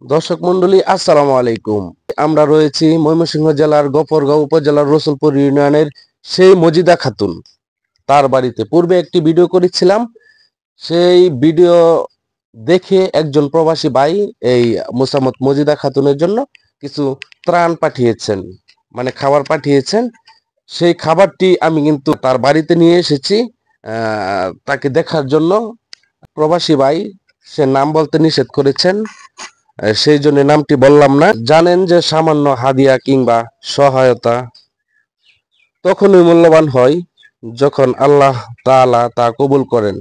দর্শক মন্ডলী আসসালামু আলাইকুম। আমরা রয়েছি ময়মনসিংহ জেলার গফরগাঁও উপজেলার রসুলপুর ইউনিয়নের সেই মজিদা খাতুন তার বাড়িতে পূর্বে একটি ভিডিও করেছিলাম। সেই ভিডিও দেখে একজন প্রবাসী ভাই এই মোসাম্মদ মজিদা খাতুনের জন্য কিছু ত্রাণ পাঠিয়েছেন, মানে খাবার পাঠিয়েছেন। সেই খাবারটি আমি কিন্তু তার বাড়িতে নিয়ে এসেছি তাকে দেখার জন্য। প্রবাসী ভাই সে নাম বলতে নিষেধ করেছেন, সেই জন্য নামটি বললাম না। জানেন যে সামান্য হাদিয়া কিংবা সহায়তা তখনই মূল্যবান হয় যখন আল্লাহ তাআলা তা কবুল করেন।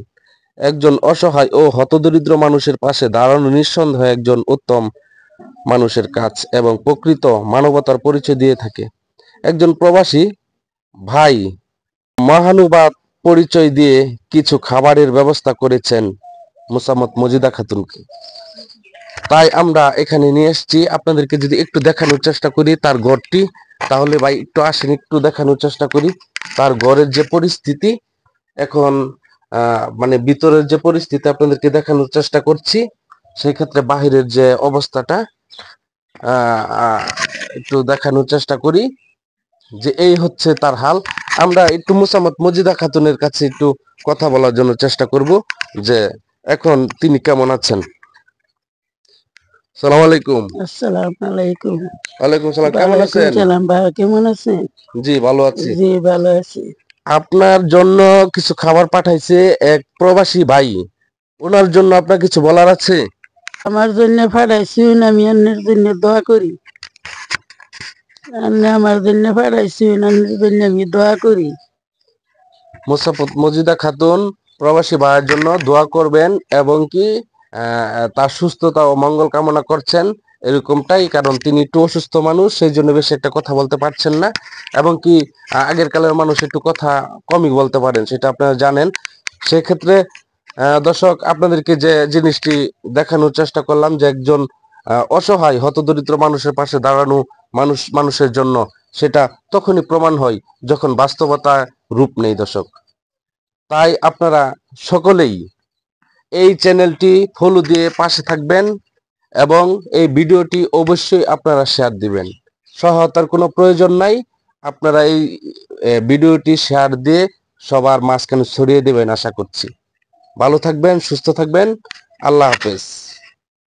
একজন অসহায় ও হতদরিদ্র মানুষের পাশে দাঁড়ানো নিঃসন্দেহে একজন উত্তম মানুষের কাজ এবং প্রকৃত মানবতার পরিচয় দিয়ে থাকে। একজন প্রবাসী ভাই মহানুবাদ পরিচয় দিয়ে কিছু খাবারের ব্যবস্থা করেছেন মোসাম্মদ মজিদা খাতুনকে। তাই আমরা এখানে নিয়ে এসেছি। আপনাদেরকে যদি একটু দেখানোর চেষ্টা করি তার ঘরটি, তাহলে ভাই একটু আসেন, একটু দেখানোর চেষ্টা করি তার ঘরের যে পরিস্থিতি এখন। মানে ভিতরের যে পরিস্থিতি আপনাদেরকে দেখানোর চেষ্টা করছি, সেই ক্ষেত্রে বাহিরের যে অবস্থাটা একটু দেখানোর চেষ্টা করি যে এই হচ্ছে তার হাল। আমরা একটু মোসাম্মদ মজিদা খাতুনের কাছে একটু কথা বলার জন্য চেষ্টা করব যে এখন তিনি কেমন আছেন। সালাম আলাইকুম। আসসালামু আলাইকুম। ওয়ালাইকুম সালাম, কেমন ওয়ালাইকুম আছেন? সালাম, ভাই কেমন আছেন? জি ভালো আছি। জি ভালো আছি। আপনার জন্য কিছু খাবার পাঠাইছে এক প্রবাসী ভাই, ওনার জন্য আপনার কিছু বলার আছে? আমার জন্য পাঠাইছুন, আমি অন্যের জন্য দোয়া করি। আপনি আমার জন্য পাঠাইছুন, অন্যের জন্য আমি দোয়া করি। মোসাম্মদ মজিদা খাতুন প্রবাসী ভাইয়ের জন্য দোয়া করবেন এবং কি তার সুস্থতা ও মঙ্গল কামনা করছেন এরকমটাই। কারণ তিনি একটু অসুস্থ মানুষ, সেই জন্য বেশি একটা কথা বলতে পারছেন না এবং কি আগের কালের মানুষ একটু কথা কমই বলতে পারেন, সেটা আপনারা জানেন। সেক্ষেত্রে দর্শক আপনাদেরকে যে জিনিসটি দেখানোর চেষ্টা করলাম যে একজন অসহায় হতদরিদ্র মানুষের পাশে দাঁড়ানো মানুষের জন্য সেটা তখনই প্রমাণ হয় যখন বাস্তবতা রূপ নেই দর্শক। তাই আপনারা সকলেই এই চ্যানেলটি ফলো দিয়ে পাশে থাকবেন এবং এই ভিডিওটি অবশ্যই আপনারা শেয়ার দিবেন। সহায়তার কোনো প্রয়োজন নাই, আপনারা এই ভিডিওটি শেয়ার দিয়ে সবার মাঝখানে ছড়িয়ে দেবেন আশা করছি। ভালো থাকবেন, সুস্থ থাকবেন। আল্লাহ হাফেজ।